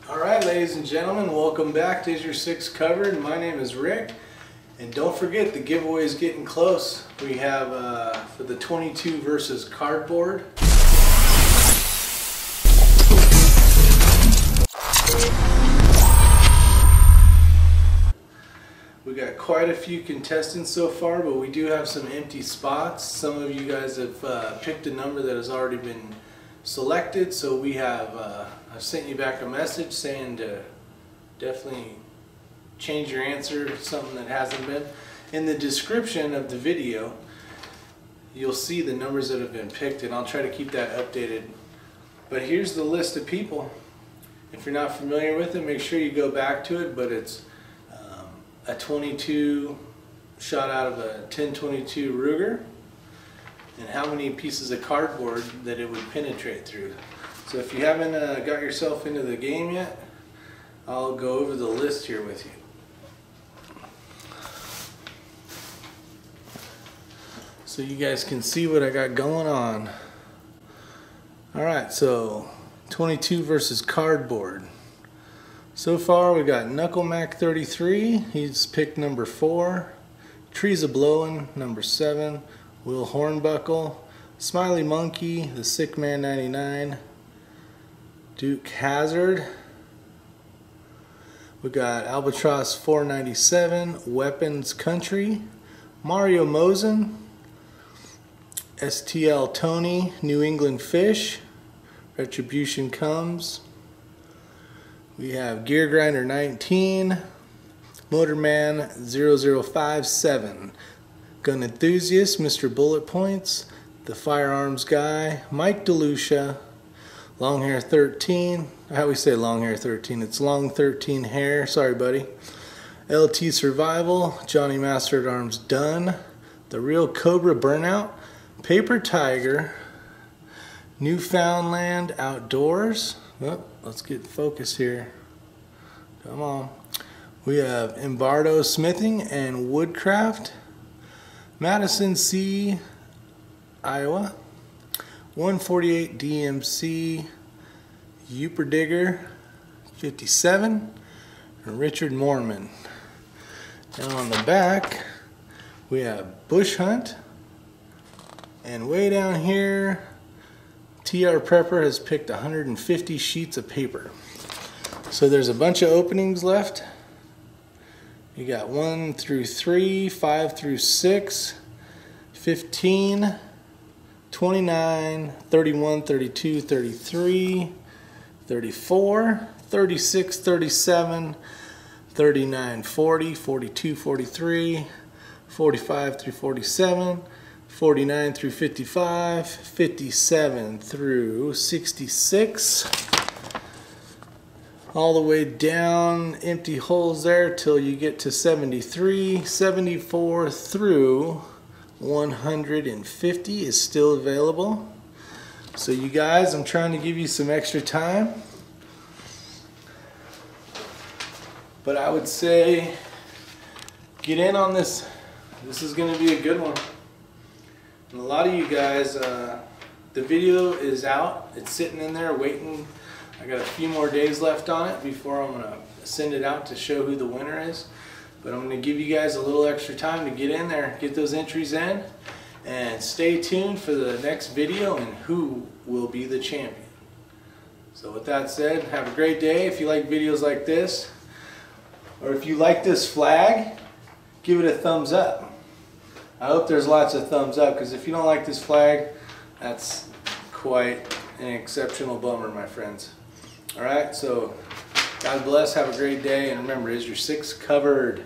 Alright, ladies and gentlemen, welcome back to Is Your Six Covered? My name is Rick, and don't forget the giveaway is getting close. We have for the 22 versus cardboard. We got quite a few contestants so far, but we do have some empty spots. Some of you guys have picked a number that has already been selected, so we have I've sent you back a message saying to definitely change your answer to something that hasn't been. In the description of the video you'll see the numbers that have been picked, and I'll try to keep that updated. But here's the list of people. If you're not familiar with it, make sure you go back to it, but it's a 22 shot out of a 1022 Ruger, and how many pieces of cardboard that it would penetrate through. So if you haven't got yourself into the game yet, I'll go over the list here with you. So you guys can see what I got going on. Alright, so 22 versus cardboard. So far we got Knuckle Mac 33, he's picked number 4. Trees A Blowin', number 7. Will Hornbuckle, Smiley Monkey, The Sick Man 99, Duke Hazard. We got Albatross 497, Weapons Country, Mario Mosen, STL Tony, New England Fish, Retribution Comes. We have Gear Grinder 19, Motorman 0057, Gun Enthusiast, Mr. Bullet Points, The Firearms Guy, Mike DeLucia, Long Hair 13, how we say Long Hair 13, it's Long 13 Hair, sorry buddy, LT Survival, Johnny Master at Arms Done, The Real Cobra Burnout, Paper Tiger, Newfoundland Outdoors. Oh, let's get focused here. Come on. We have Embardo Smithing and Woodcraft, Madison C, Iowa, 148 DMC, Uper Digger 57, and Richard Mormon. Now on the back we have Bush Hunt, and way down here TR Prepper has picked 150 sheets of paper. So there's a bunch of openings left. You got 1 through 3, 5 through 6, 15, 29, 31, 32, 33, 34, 36, 37, 39, 40, 42, 43, 45 through 47, 49 through 55, 57 through 66, all the way down, empty holes there till you get to 73, 74 through 150 is still available. So you guys, I'm trying to give you some extra time, but I would say get in on this. This is going to be a good one. And a lot of you guys, the video is out. It's sitting in there waiting. I got a few more days left on it before I'm going to send it out to show who the winner is. But I'm going to give you guys a little extra time to get in there, get those entries in, and stay tuned for the next video and who will be the champion. So with that said, have a great day. If you like videos like this, or if you like this flag, give it a thumbs up. I hope there's lots of thumbs up, because if you don't like this flag, that's quite an exceptional bummer, my friends. Alright, so God bless, have a great day, and remember, Is Your Six Covered?